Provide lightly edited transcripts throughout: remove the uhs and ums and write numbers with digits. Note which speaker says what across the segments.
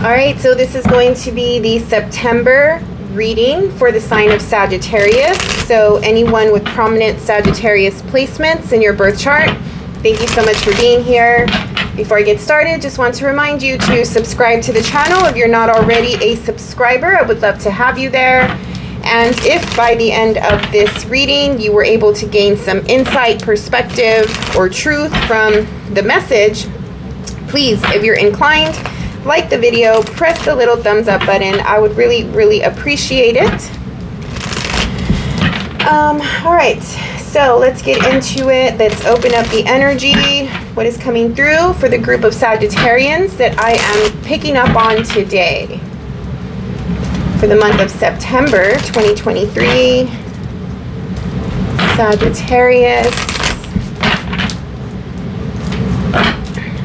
Speaker 1: All right, so this is going to be the September reading for the sign of Sagittarius. So anyone with prominent Sagittarius placements in your birth chart, thank you so much for being here. Before I get started, just want to remind you to subscribe to the channel. If you're not already a subscriber, I would love to have you there. And if by the end of this reading you were able to gain some insight, perspective, or truth from the message, please, if you're inclined, like the video, press the little thumbs up button. I would really appreciate it. All right, so let's get into it. Let's open up the energy. What is coming through for the group of Sagittarians that I am picking up on today for the month of September 2023. Sagittarius.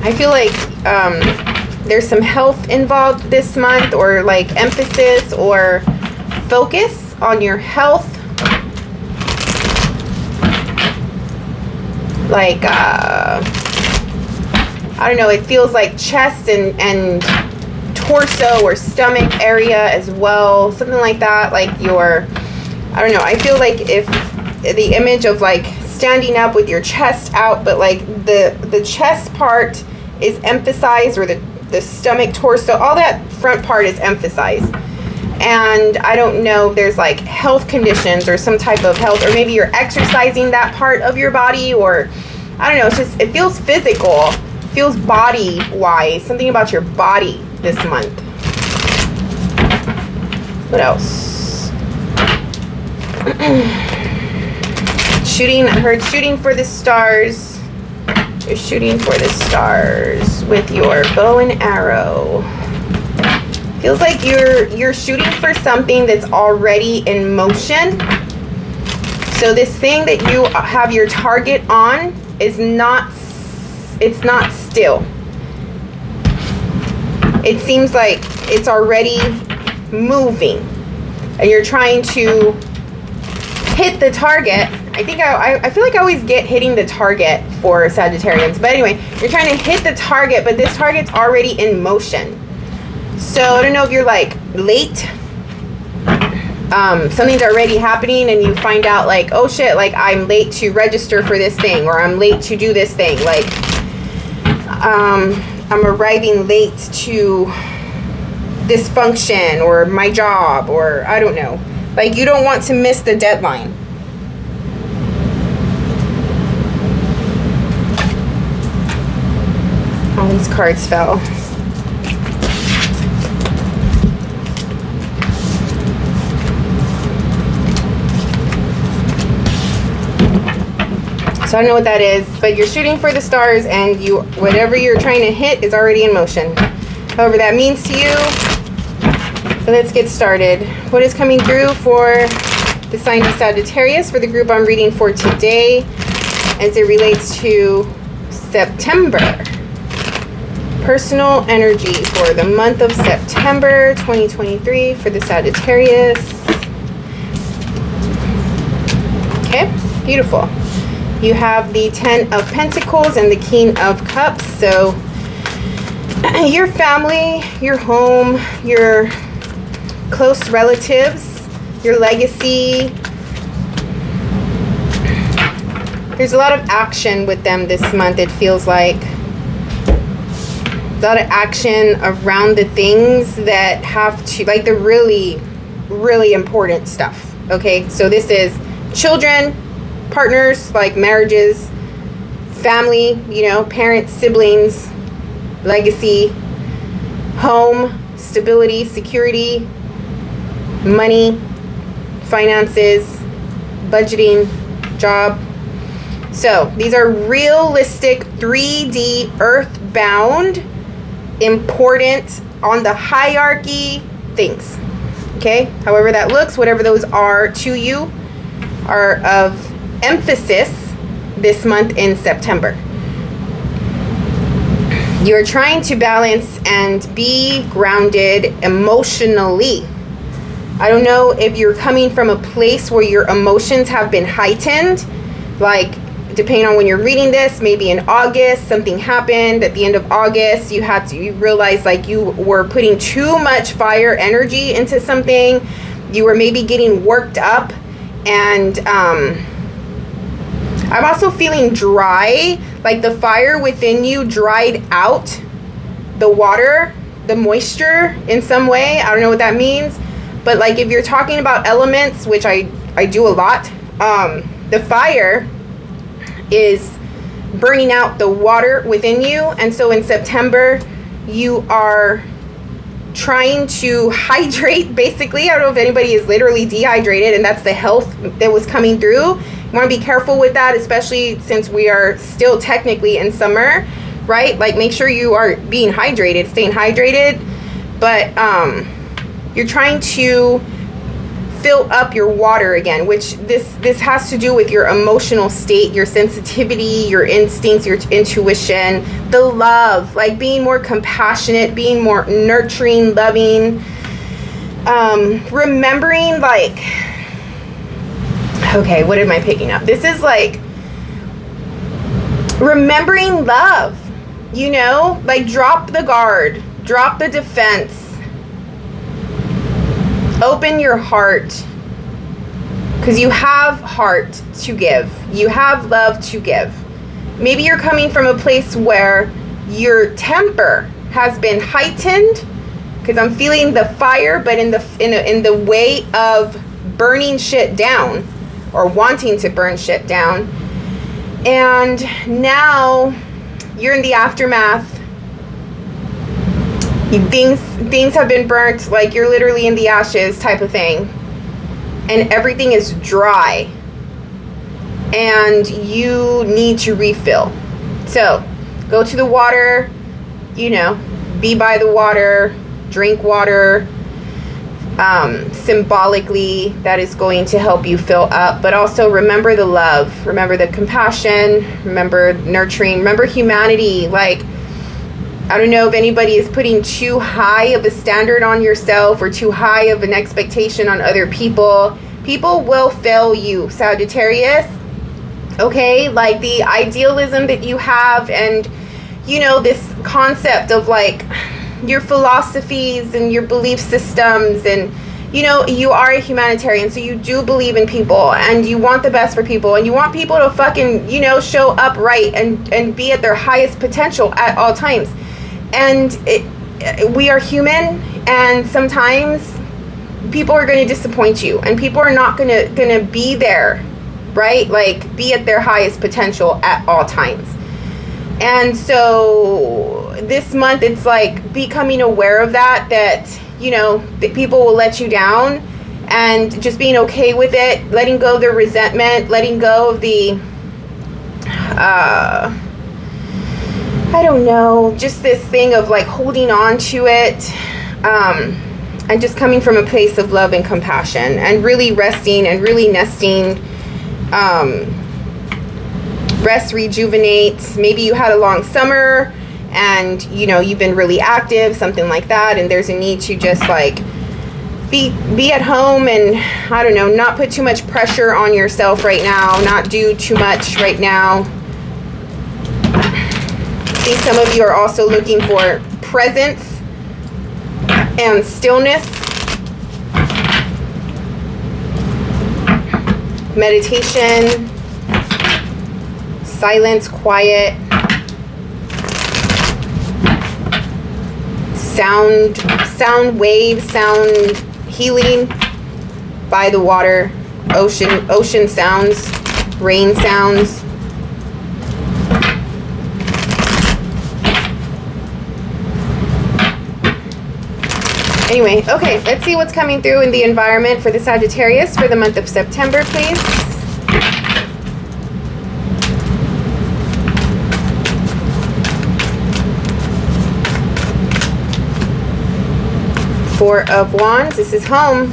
Speaker 1: I feel like there's some health involved this month, or like emphasis or focus on your health. Like, I don't know, it feels like chest and torso or stomach area as well. Something like that, like your, I don't know, I feel like if the image of like standing up with your chest out, but like the chest part is emphasized, or the stomach, torso, all that front part is emphasized. And I don't know if there's like health conditions or some type of health, or maybe you're exercising that part of your body, or I don't know, it's just, it feels physical, feels body wise, something about your body this month. What else? Shooting, I heard shooting for the stars. You're shooting for the stars with your bow and arrow. Feels like you're shooting for something that's already in motion. So this thing that you have your target on is not, it's not still. It seems like it's already moving, and you're trying to hit the target. I think I feel like I always get hitting the target for Sagittarians. But anyway, you're trying to hit the target, but this target's already in motion. So I don't know if you're like late. Something's already happening and you find out like, oh shit, like I'm late to register for this thing, or I'm late to do this thing. Like, I'm arriving late to this function or my job, or I don't know. Like, you don't want to miss the deadline. All these cards fell. So I don't know what that is, but you're shooting for the stars, and whatever you're trying to hit is already in motion. However that means to you. So let's get started. What is coming through for the sign of Sagittarius for the group I'm reading for today as it relates to September? Personal energy for the month of September 2023 for the Sagittarius. Okay, beautiful. You have the 10 of Pentacles and the King of Cups. So your family, your home, your close relatives, your legacy. There's a lot of action with them this month, it feels like. A lot of action around the things that have to, like the really important stuff. Okay, so this is children, partners, like marriages, family, you know, parents, siblings, legacy, home, stability, security, money, finances, budgeting, job. So these are realistic 3D earthbound, important on the hierarchy things. Okay, however that looks, whatever those are to you, are of emphasis this month in September. You're trying to balance and be grounded emotionally. I don't know if you're coming from a place where your emotions have been heightened, like depending on when you're reading this, maybe in August, something happened at the end of August. You realized like you were putting too much fire energy into something. You were maybe getting worked up. And I'm also feeling dry, like the fire within you dried out the water, the moisture in some way. I don't know what that means. But like if you're talking about elements, which I do a lot, the fire is burning out the water within you. And so in September, you are trying to hydrate, basically. I don't know if anybody is literally dehydrated, and that's the health that was coming through. You want to be careful with that, especially since we are still technically in summer, right? Like make sure you are being hydrated, staying hydrated. But you're trying to fill up your water again, which this has to do with your emotional state, your sensitivity, your instincts, your intuition, the love, like being more compassionate, being more nurturing, loving, remembering, like, okay, what am I picking up? This is like remembering love, you know, like drop the guard, drop the defense. Open your heart, because you have heart to give. You have love to give. Maybe you're coming from a place where your temper has been heightened, because I'm feeling the fire, but in the way of burning shit down or wanting to burn shit down. And now you're in the aftermath. Things have been burnt, like you're literally in the ashes type of thing, and everything is dry and you need to refill. So go to the water, you know, be by the water, drink water. Symbolically, that is going to help you fill up. But also remember the love, remember the compassion, remember nurturing, remember humanity. Like, I don't know if anybody is putting too high of a standard on yourself or too high of an expectation on other people. People will fail you, Sagittarius. Okay, like the idealism that you have, and you know, this concept of like your philosophies and your belief systems, and you know, you are a humanitarian, so you do believe in people and you want the best for people, and you want people to fucking, you know, show up right and be at their highest potential at all times. And we are human, and sometimes people are going to disappoint you, and people are not going to be there, right? Like be at their highest potential at all times. And so this month, it's like becoming aware of that, you know, that people will let you down, and just being okay with it, letting go of the resentment, letting go of the I don't know, just this thing of like holding on to it, and just coming from a place of love and compassion, and really resting and really nesting. Rest, rejuvenate. Maybe you had a long summer and you know you've been really active, something like that, and there's a need to just like be at home and, I don't know, not put too much pressure on yourself right now, not do too much right now. I think some of you are also looking for presence and stillness, meditation, silence, quiet, sound waves, sound healing by the water, ocean sounds, rain sounds. Anyway, okay, let's see what's coming through in the environment for the Sagittarius for the month of September, please. Four of Wands, this is home.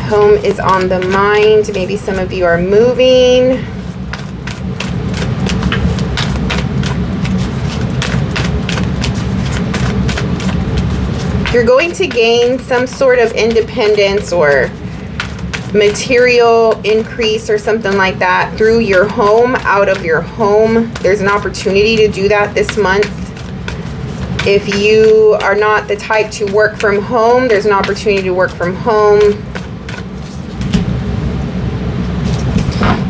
Speaker 1: Home is on the mind. Maybe some of you are moving. You're going to gain some sort of independence, or material increase or something like that through your home, out of your home. There's an opportunity to do that this month. If you are not the type to work from home, there's an opportunity to work from home.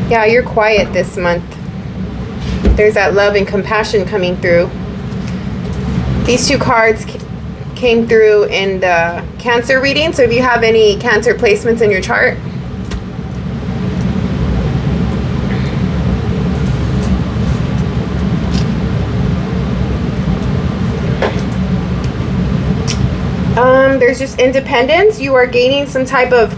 Speaker 1: Yeah, you're quiet this month. There's that love and compassion coming through. These two cards came through in the Cancer reading. So if you have any Cancer placements in your chart, there's just independence. You are gaining some type of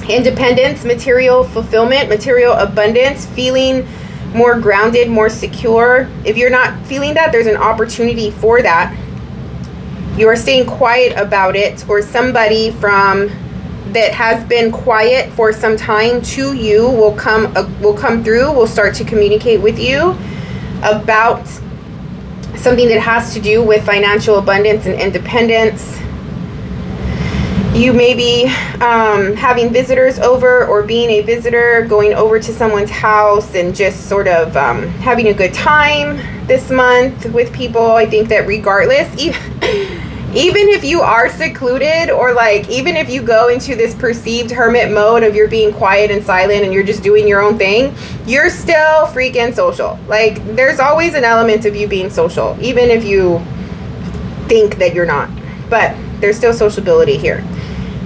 Speaker 1: independence, material fulfillment, material abundance, feeling more grounded, more secure. If you're not feeling that, there's an opportunity for that. You are staying quiet about it, or somebody from that has been quiet for some time to you will come through, will start to communicate with you about something that has to do with financial abundance and independence. You may be having visitors over, or being a visitor, going over to someone's house and just sort of having a good time this month with people. I think that regardless, even if you are secluded, or like even if you go into this perceived hermit mode of you're being quiet and silent and you're just doing your own thing, you're still freaking social. Like there's always an element of you being social, even if you think that you're not. But there's still sociability here.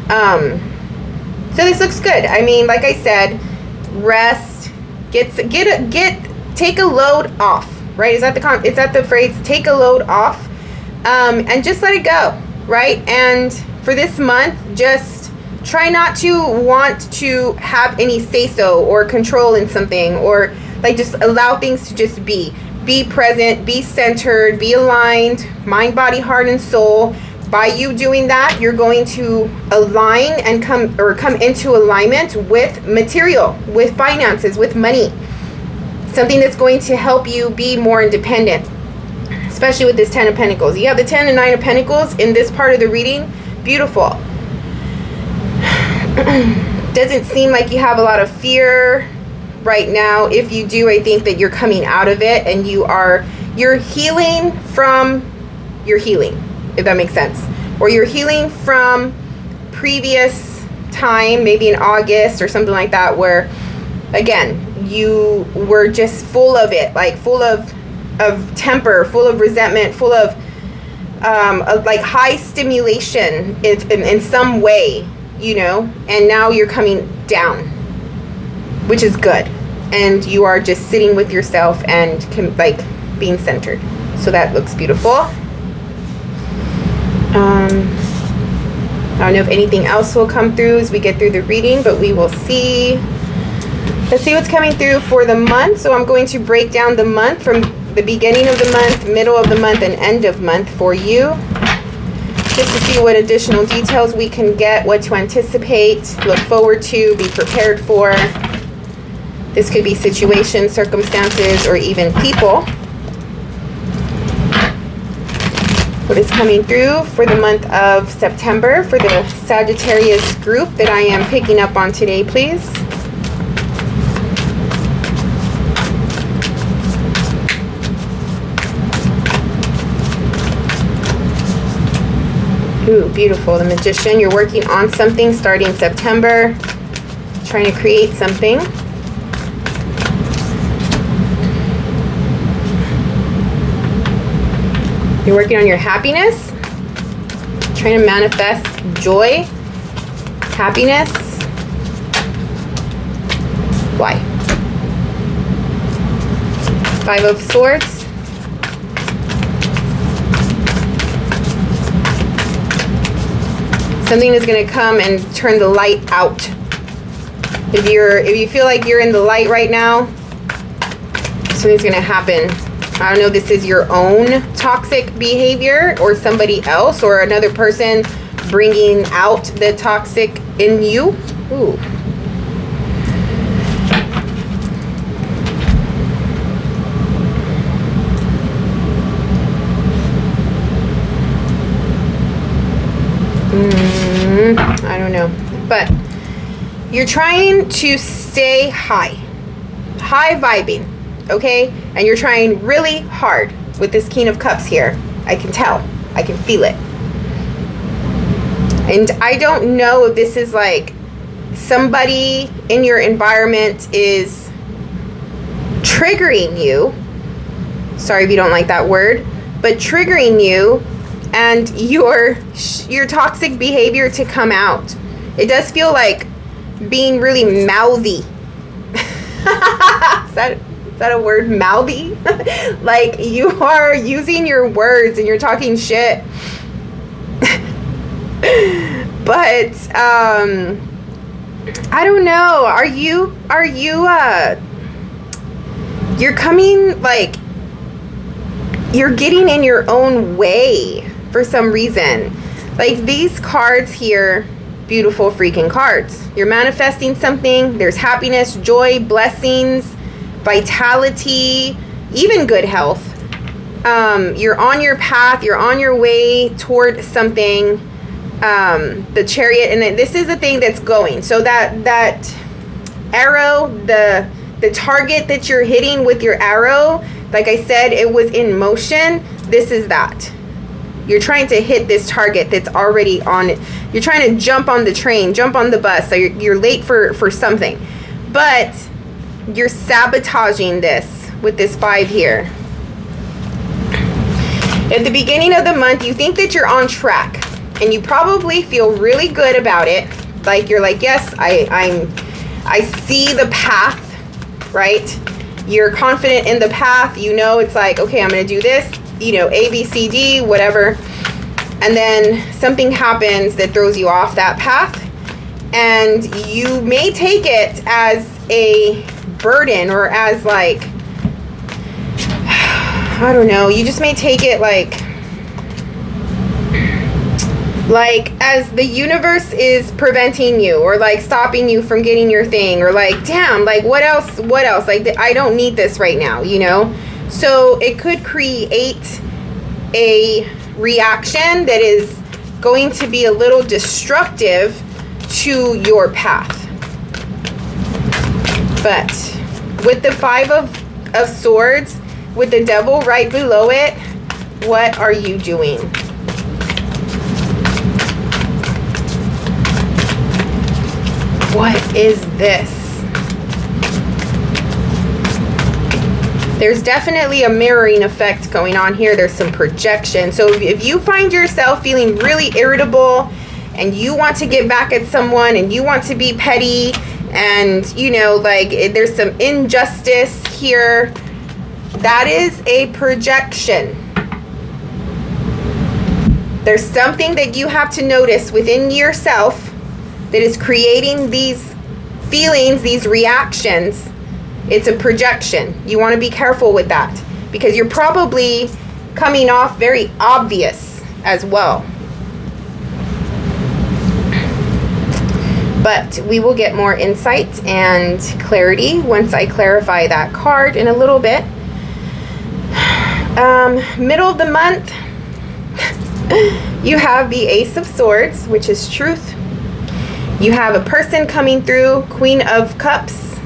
Speaker 1: So this looks good. I mean, like I said, rest, take a load off, right? Is that the phrase? Take a load off, and just let it go, right? And for this month, just try not to want to have any say-so or control in something, or like just allow things to just be present, be centered, be aligned, mind, body, heart, and soul. By you doing that, you're going to align and come into alignment with material, with finances, with money. Something that's going to help you be more independent, especially with this 10 of Pentacles. You have the 10 and 9 of Pentacles in this part of the reading. Beautiful. Doesn't seem like you have a lot of fear right now. If you do, I think that you're coming out of it, and you're healing from your healing, if that makes sense. Or you're healing from previous time, maybe in August or something like that, where again you were just full of it, like full of temper, full of resentment, full of like high stimulation in some way, you know, and now you're coming down, which is good, and you are just sitting with yourself and like being centered. So that looks beautiful. I don't know if anything else will come through as we get through the reading, but we will see. Let's see what's coming through for the month. So I'm going to break down the month from the beginning of the month, middle of the month, and end of month for you, just to see what additional details we can get, what to anticipate, look forward to, be prepared for. This could be situations, circumstances, or even people. What is coming through for the month of September for the Sagittarius group that I am picking up on today, please? Ooh, beautiful. The Magician. You're working on something starting September, trying to create something. You're working on your happiness, trying to manifest joy, happiness. Why? 5 of Swords. Something is going to come and turn the light out. If you feel like you're in the light right now, something's going to happen. I don't know if this is your own toxic behavior or somebody else or another person bringing out the toxic in you. Ooh. I don't know. But You're trying to stay high vibing, okay? And you're trying really hard with this King of Cups here. I can tell. I can feel it. And I don't know if this is like somebody in your environment is triggering you. Sorry if you don't like that word, but triggering you and your toxic behavior to come out. It does feel like being really mouthy. Is that a word, mouthy? Like you are using your words and you're talking shit. But I don't know. Are you you're coming, like, you're getting in your own way for some reason. Like these cards here, beautiful freaking cards. You're manifesting something. There's happiness, joy, blessings, vitality, even good health. You're on your path. You're on your way toward something. The Chariot, and then this is the thing that's going. So that arrow, the target that you're hitting with your arrow, like I said, it was in motion. This is that. You're trying to hit this target that's already on it. You're trying to jump on the train, jump on the bus. So you're late for something. But you're sabotaging this with this 5 here. At the beginning of the month, you think that you're on track. And you probably feel really good about it. Like you're like, yes, I see the path, right? You're confident in the path. You know, it's like, okay, I'm going to do this, you know, A, B, C, D, whatever. And then something happens that throws you off that path. And you may take it as a burden or as like, I don't know, you just may take it like as the universe is preventing you or like stopping you from getting your thing, or like, damn, like what else, like I don't need this right now, you know. So it could create a reaction that is going to be a little destructive to your path. But with the 5 of Swords, with the Devil right below it, what are you doing? What is this? There's definitely a mirroring effect going on here. There's some projection. So if you find yourself feeling really irritable and you want to get back at someone and you want to be petty and, you know, like there's some injustice here, that is a projection. There's something that you have to notice within yourself that is creating these feelings, these reactions. It's a projection. You want to be careful with that because you're probably coming off very obvious as well. But we will get more insight and clarity once I clarify that card in a little bit. Middle of the month, you have the Ace of Swords, which is truth. You have a person coming through, Queen of Cups,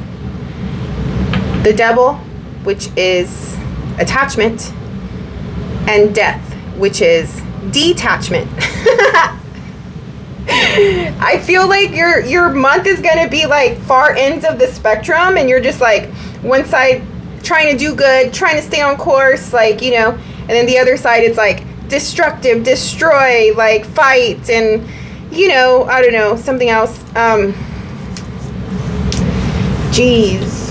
Speaker 1: the Devil, which is attachment, and Death, which is detachment. I feel like your month is going to be like far ends of the spectrum, and you're just like one side trying to do good, trying to stay on course, like, you know, and then the other side it's like destructive, destroy, like fight, and you know, I don't know, something else. Jeez.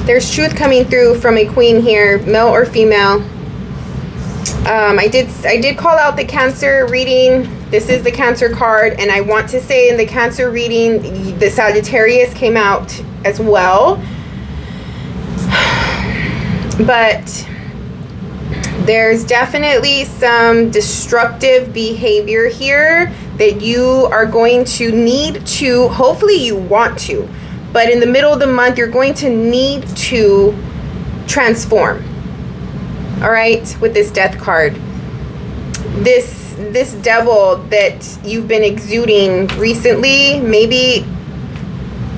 Speaker 1: There's truth coming through from a queen here, male or female. I did call out the Cancer reading. This is the Cancer card, and I want to say in the Cancer reading, the Sagittarius came out as well. But there's definitely some destructive behavior here that you are going to need to, hopefully you want to, but in the middle of the month, you're going to need to transform. All right, with this Death card. This this devil that you've been exuding recently, maybe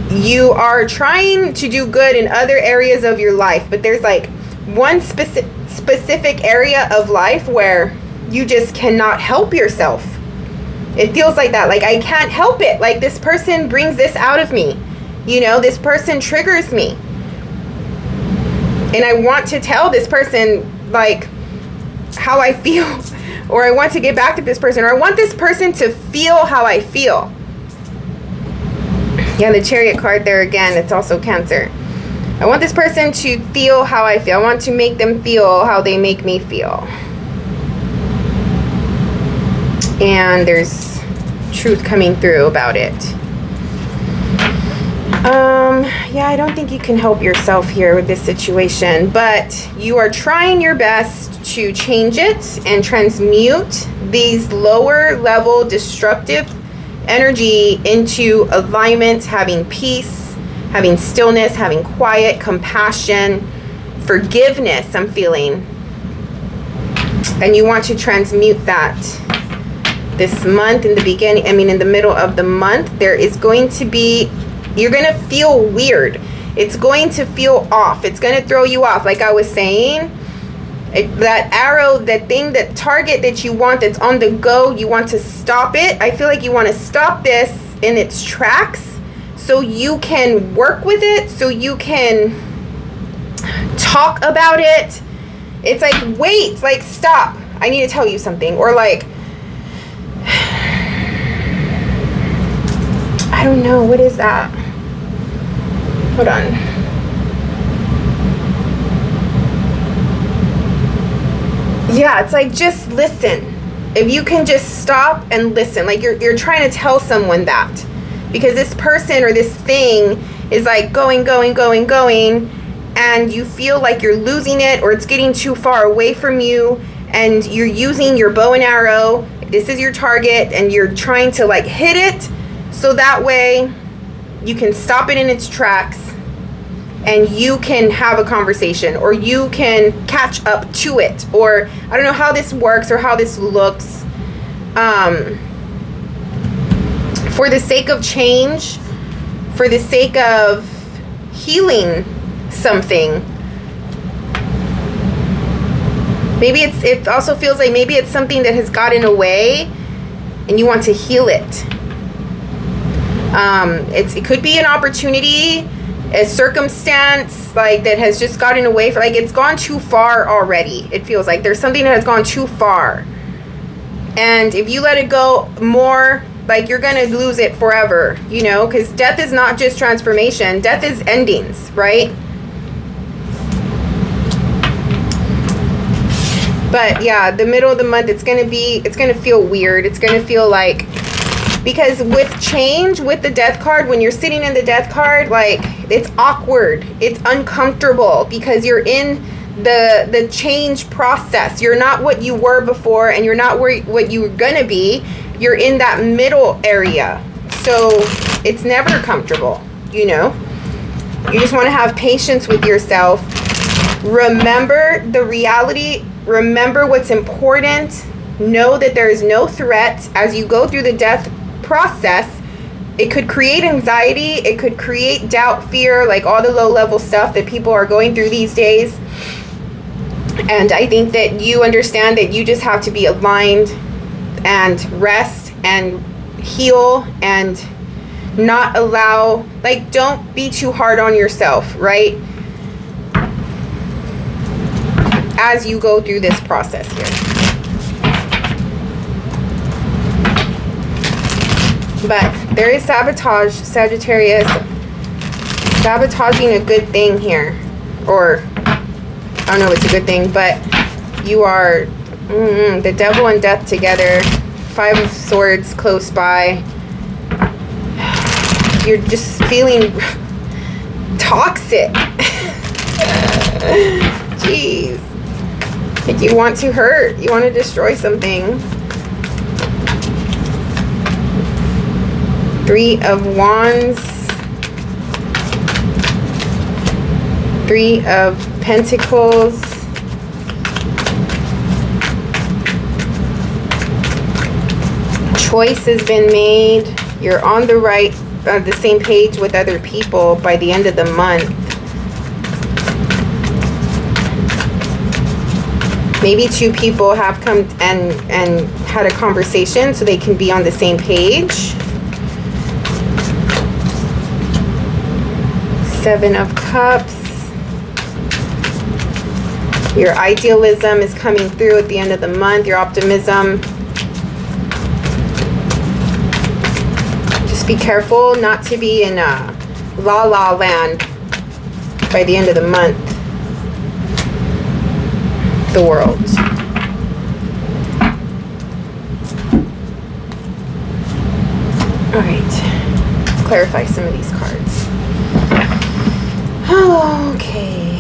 Speaker 1: you are trying to do good in other areas of your life, but there's like one specific area of life where you just cannot help yourself. It feels like that. Like, I can't help it. Like, this person brings this out of me. You know, this person triggers me. And I want to tell this person, like, how I feel. Or I want to get back to this person. Or I want this person to feel how I feel. Yeah, the Chariot card there again. It's also Cancer. I want this person to feel how I feel. I want to make them feel how they make me feel. And there's truth coming through about it. Yeah, I don't think you can help yourself here with this situation, but you are trying your best to change it and transmute these lower level destructive energy into alignment, having peace, having stillness, having quiet, compassion, forgiveness, I'm feeling. And you want to transmute that this month in the beginning, in the middle of the month. There is going to be, you're going to feel weird. It's going to feel off. It's going to throw you off. Like I was saying, that arrow, that thing, that target that you want that's on the go, you want to stop it. I feel like you want to stop this in its tracks so you can work with it, so you can talk about it. It's like, wait, like, stop. I need to tell you something. Or like, I don't know. What is that? Hold on. Yeah, it's like, just listen. If you can just stop and listen. Like, you're trying to tell someone that. Because this person or this thing is like going. And you feel like you're losing it, or it's getting too far away from you. And you're using your bow and arrow. This is your target. And you're trying to like hit it. So that way you can stop it in its tracks. And you can have a conversation, or you can catch up to it, or I don't know how this works or how this looks. For the sake of change, for the sake of healing something. Maybe it also feels like maybe it's something that has gotten away and you want to heal it. It could be an opportunity, a circumstance like that has just gotten away from, like, it's gone too far already. It feels like there's something that has gone too far, and if you let it go more, like, you're gonna lose it forever, you know, because death is not just transformation. Death is endings, right? But yeah, the middle of the month, it's gonna feel weird. It's gonna feel like, because with change, with the death card, when you're sitting in the death card, like, it's awkward. It's uncomfortable because you're in the change process. You're not what you were before, and you're not what you were gonna be. You're in that middle area. So it's never comfortable, you know? You just want to have patience with yourself. Remember the reality. Remember what's important. Know that there is no threat as you go through the death process. It could create anxiety, it could create doubt, fear, like all the low level stuff that people are going through these days. And I think that you understand that you just have to be aligned and rest and heal and not allow, like, don't be too hard on yourself, right? As you go through this process here. But there is sabotage, Sagittarius. Sabotaging a good thing here. Or, I don't know if it's a good thing, but you are the devil and death together. 5 of Swords close by. You're just feeling toxic. Jeez. Like, you want to hurt. You want to destroy something. 3 of Wands. 3 of Pentacles. choice has been made. You're on the same page with other people by the end of the month. Maybe two people have come and had a conversation so they can be on the same page. 7 of Cups. Your idealism is coming through at the end of the month. Your optimism. Just be careful not to be in la la land by the end of the month. The World. All right, let's clarify some of these cards. Okay.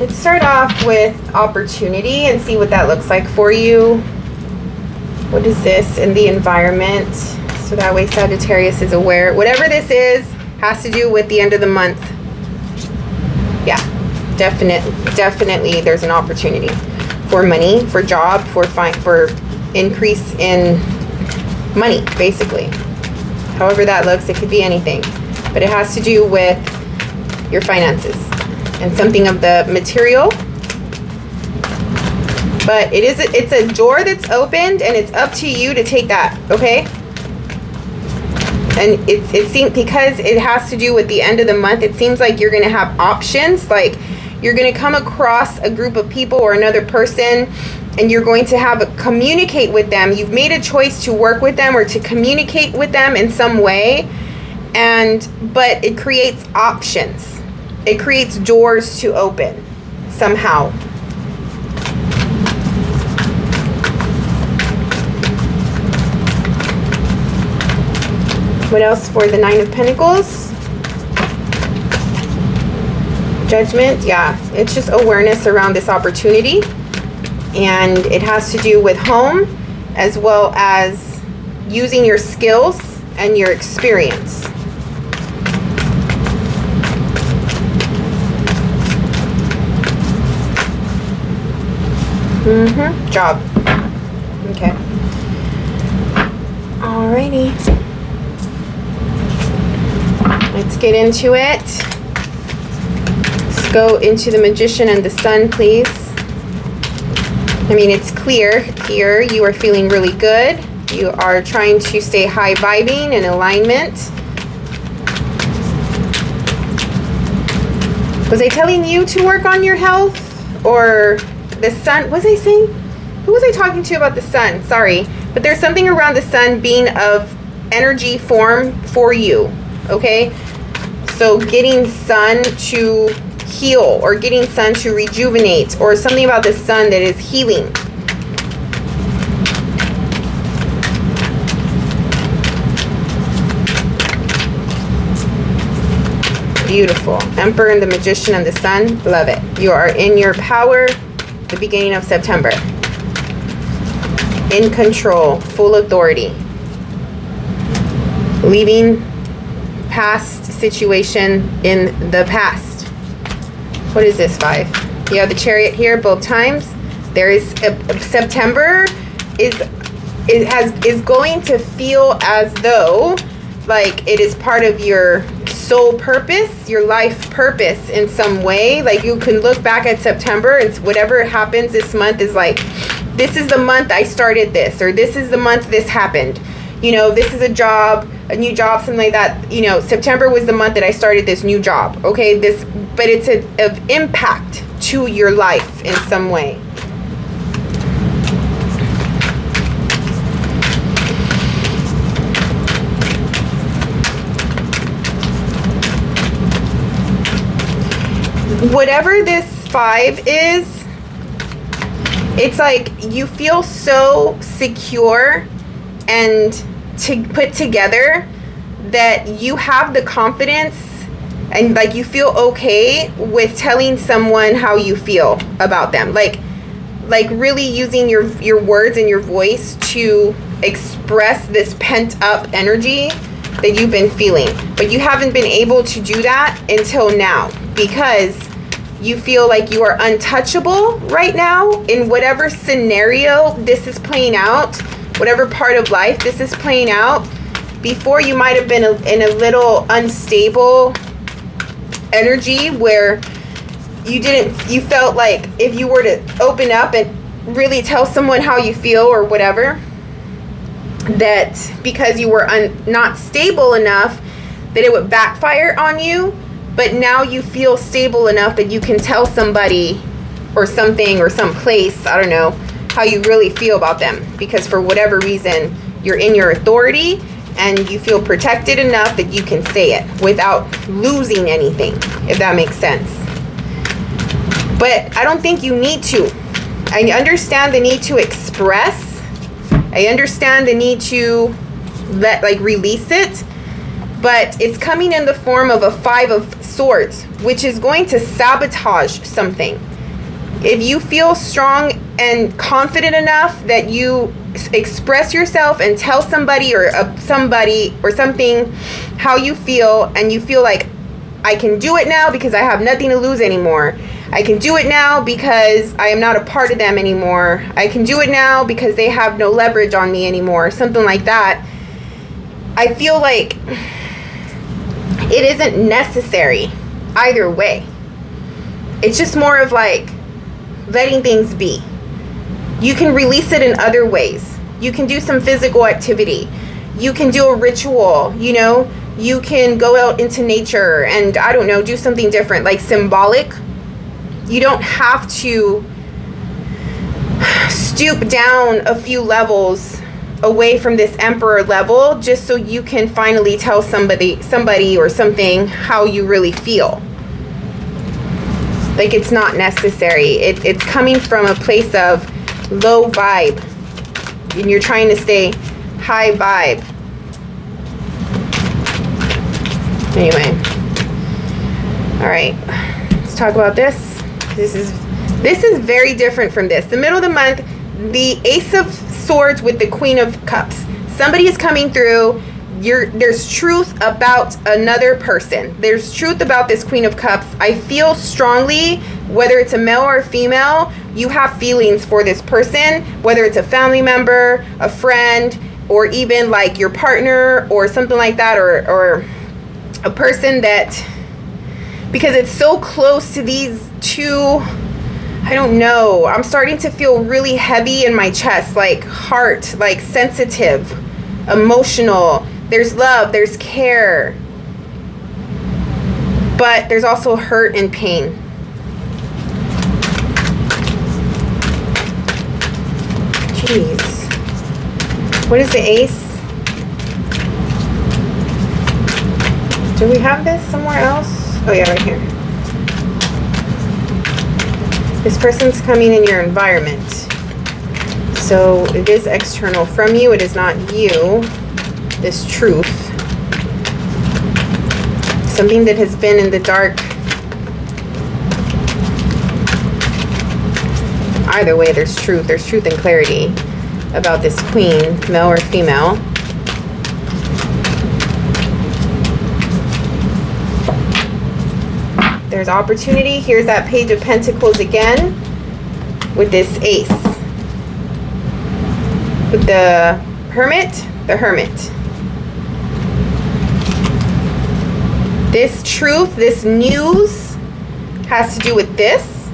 Speaker 1: Let's start off with opportunity and see what that looks like for you. What is this in the environment? So that way Sagittarius is aware. Whatever this is, has to do with the end of the month. Yeah, definitely there's an opportunity for money, for job, for increase in money, basically. However that looks, it could be anything. But it has to do with your finances and something of the material. But it's a door that's opened, and it's up to you to take that, okay? And it seems, because it has to do with the end of the month, it seems like you're going to have options. Like, you're going to come across a group of people or another person, and you're going to communicate with them. You've made a choice to work with them or to communicate with them in some way. But it creates options. It creates doors to open somehow. What else for the 9 of Pentacles? Judgment. Yeah, it's just awareness around this opportunity. And it has to do with home, as well as using your skills and your experience. Job. Okay. Alrighty. Let's get into it. Let's go into the Magician and the Sun, please. I mean, it's clear here you are feeling really good. You are trying to stay high vibing and alignment. Was I telling you to work on your health? Or the Sun? Was I saying? Who was I talking to about the Sun? Sorry. But there's something around the Sun being of energy form for you. Okay? So getting Sun to heal, or getting Sun to rejuvenate, or something about the Sun that is healing. Beautiful. Emperor and the Magician and the Sun. Love it. You are in your power the beginning of September. In control. Full authority. Leaving past situation in the past. What is this? 5. You have the Chariot here both times. There is September is going to feel as though like it is part of your soul purpose, your life purpose in some way. Like, you can look back at September and whatever happens this month is like, this is the month I started this, or this is the month this happened. You know, this is a job, a new job, something like that. You know, September was the month that I started this new job. Okay, but it's of impact to your life in some way. Whatever this 5 is, it's like you feel so secure and put together that you have the confidence, and like you feel okay with telling someone how you feel about them, like really using your words and your voice to express this pent up energy that you've been feeling. But you haven't been able to do that until now, because You feel like you are untouchable right now in whatever scenario this is playing out, whatever part of life this is playing out. Before, you might have been in a little unstable energy where you felt like if you were to open up and really tell someone how you feel or whatever, that because you were not stable enough, that it would backfire on you. But now you feel stable enough that you can tell somebody or something or some place, I don't know, how you really feel about them. Because for whatever reason, you're in your authority and you feel protected enough that you can say it without losing anything, if that makes sense. But I don't think you need to. I understand the need to express. I understand the need to release it. But it's coming in the form of a 5 of Swords, which is going to sabotage something. If you feel strong and confident enough that you express yourself and tell somebody or something how you feel, and you feel like, I can do it now because I have nothing to lose anymore. I can do it now because I am not a part of them anymore. I can do it now because they have no leverage on me anymore. Something like that. I feel like it isn't necessary either way. It's just more of like letting things be. You can release it in other ways. You can do some physical activity. You can do a ritual, You can go out into nature and, I don't know, do something different, like symbolic. You don't have to stoop down a few levels away from this Emperor level just so you can finally tell somebody or something how you really feel. Like, it's not necessary. It's coming from a place of low vibe, and you're trying to stay high vibe. Anyway, all right, let's talk about this. This is very different from this. The middle of the month, the Ace of Swords with the Queen of Cups. Somebody is coming through. There's truth about another person. There's truth about this Queen of Cups. I feel strongly, whether it's a male or a female, you have feelings for this person, whether it's a family member, a friend, or even like your partner or something like that, or a person that, because it's so close to these two, I don't know, I'm starting to feel really heavy in my chest, like heart, like sensitive, emotional. There's love, there's care, but there's also hurt and pain. Jeez. What is the Ace? Do we have this somewhere else? Oh yeah, right here. This person's coming in your environment. So it is external from you. It is not you. This truth. Something that has been in the dark. Either way, there's truth. There's truth and clarity about this queen, male or female. There's opportunity. Here's that Page of Pentacles again with this Ace. With the Hermit. This truth, this news has to do with this.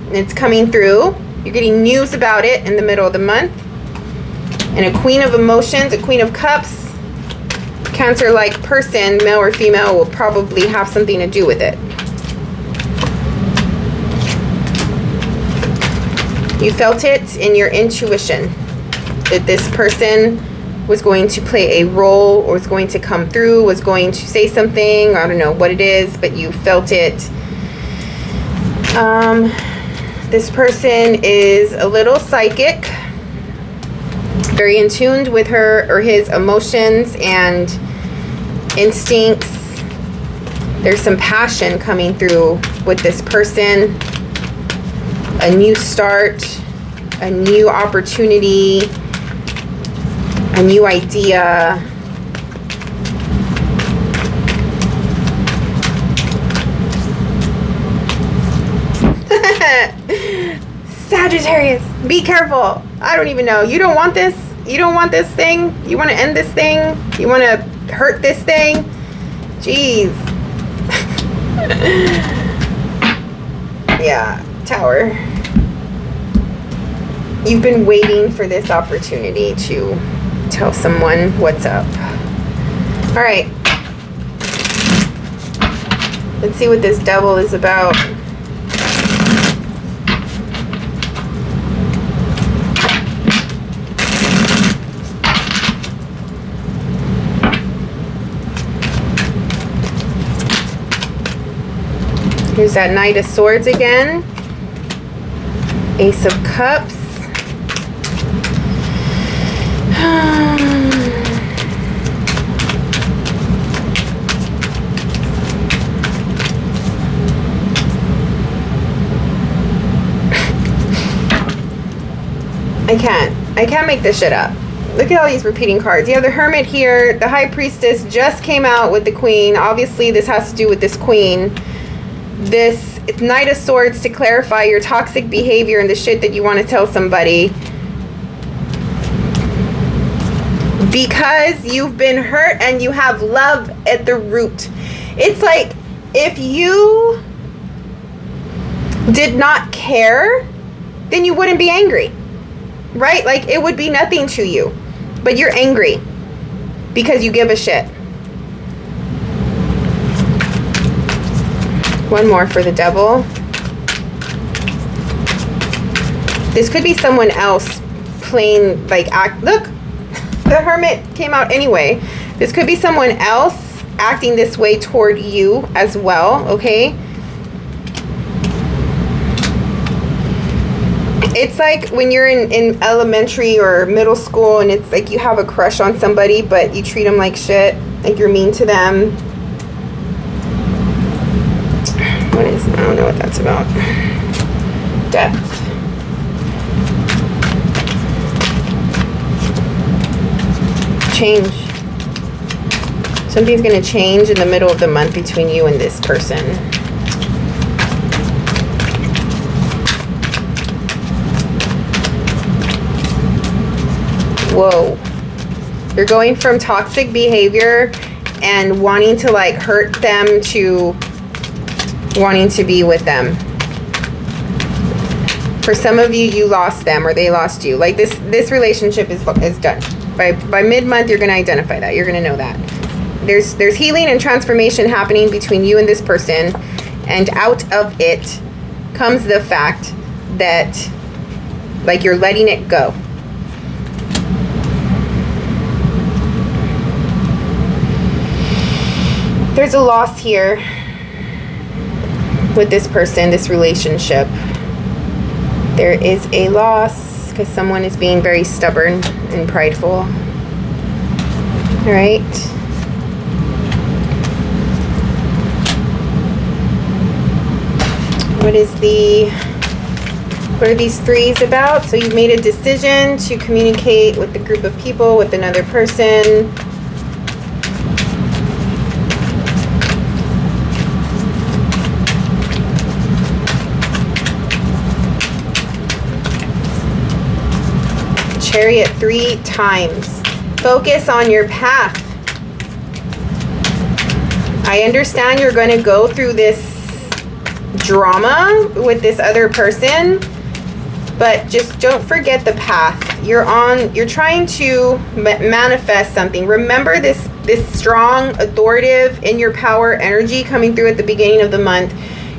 Speaker 1: And it's coming through. You're getting news about it in the middle of the month. And a Queen of Emotions, a Queen of Cups, Cancer-like person, male or female, will probably have something to do with it. You felt it in your intuition that this person was going to play a role, or was going to come through, was going to say something. I don't know what it is, but you felt it. This person is a little psychic, very in tune with her or his emotions and instincts. There's some passion coming through with this person. A new start, a new opportunity, a new idea. Sagittarius, be careful. I don't even know. You don't want this? You don't want this thing? You want to end this thing? You want to hurt this thing? Jeez. Yeah, Tower. You've been waiting for this opportunity to tell someone what's up. All right. Let's see what this devil is about. Here's that Knight of Swords again. Ace of Cups. I can't make this shit up. Look at all these repeating cards. You have the Hermit here. The High Priestess just came out with the Queen. Obviously, this has to do with this Queen. This Knight of Swords to clarify your toxic behavior and the shit that you want to tell somebody. Because you've been hurt and you have love at the root. It's like if you did not care, then you wouldn't be angry. Right? Like it would be nothing to you. But you're angry because you give a shit. One more for the devil. This could be someone else playing like act. Look, the Hermit came out anyway. This could be someone else acting this way toward you as well. Okay. It's like when you're in elementary or middle school and it's like you have a crush on somebody, but you treat them like shit. Like you're mean to them. What is, I don't know what that's about. Death. Change. Something's going to change in the middle of the month between you and this person. Whoa. You're going from toxic behavior and wanting to like hurt them to wanting to be with them. For some of you, you lost them or they lost you. Like this relationship is done. By mid-month, you're going to identify that. You're going to know that. There's healing and transformation happening between you and this person. And out of it comes the fact that like you're letting it go. There's a loss here with this person, this relationship. There is a loss because someone is being very stubborn and prideful. All right. What are these threes about? So you've made a decision to communicate with a group of people, with another person. Chariot 3 times. Focus on your path. I understand you're going to go through this drama with this other person, but just don't forget the path. You're trying to manifest something. Remember this strong, authoritative, in your power energy coming through at the beginning of the month.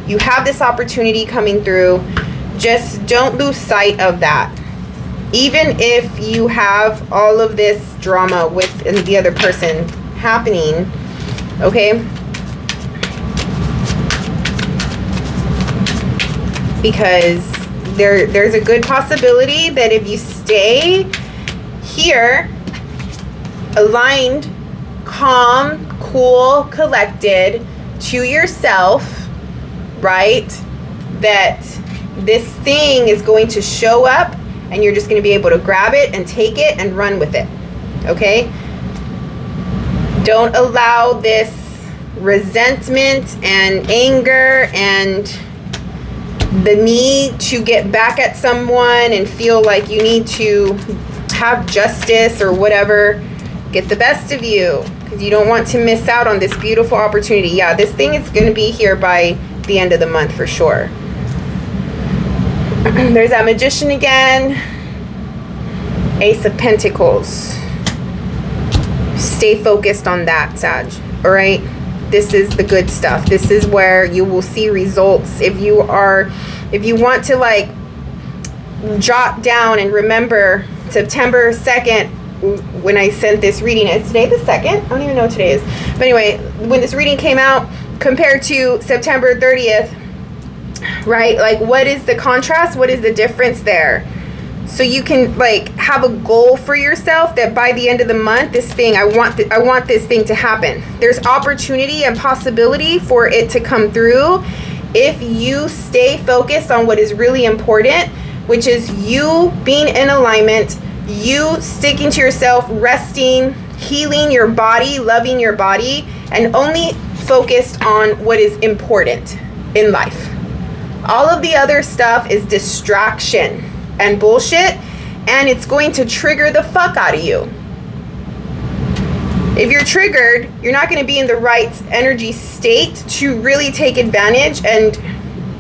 Speaker 1: You have this opportunity coming through. Just don't lose sight of that. Even if you have all of this drama with the other person happening, okay? Because there's a good possibility that if you stay here, aligned, calm, cool, collected to yourself, right, that this thing is going to show up and you're just going to be able to grab it and take it and run with it. Okay? Don't allow this resentment and anger and the need to get back at someone and feel like you need to have justice or whatever get the best of you, because you don't want to miss out on this beautiful opportunity. Yeah, this thing is going to be here by the end of the month for sure. There's that Magician again. Ace of Pentacles. Stay focused on that, Sag. All right? This is the good stuff. This is where you will see results. If you want to like jot down and remember September 2nd, when I sent this reading, is today the 2nd? I don't even know what today is. But anyway, when this reading came out compared to September 30th, right? Like, what is the contrast? What is the difference there? So you can like have a goal for yourself that by the end of the month, this thing, I want this thing to happen. There's opportunity and possibility for it to come through if you stay focused on what is really important, which is you being in alignment, you sticking to yourself, resting, healing your body, loving your body, and only focused on what is important in life. All of the other stuff is distraction and bullshit, and it's going to trigger the fuck out of you. If you're triggered, you're not going to be in the right energy state to really take advantage and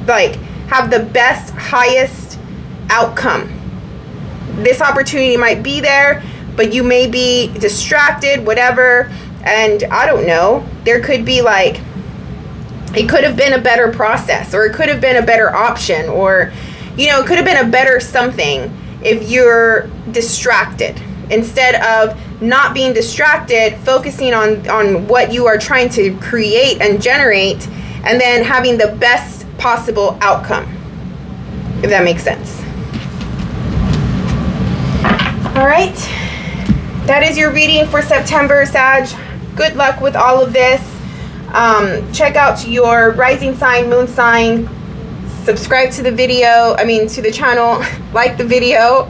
Speaker 1: like have the best, highest outcome. This opportunity might be there, but you may be distracted, whatever, and I don't know, there could be like, it could have been a better process, or it could have been a better option, or you know, it could have been a better something if you're distracted. Instead of not being distracted, focusing on what you are trying to create and generate, and then having the best possible outcome, if that makes sense. All right, that is your reading for September, Sag. Good luck with all of this. Check out your rising sign, moon sign. Subscribe to the video, to the channel, like the video,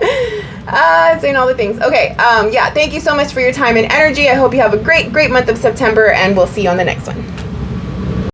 Speaker 1: saying all the things. Okay, yeah, thank you so much for your time and energy. I hope you have a great month of September, and we'll see you on the next one.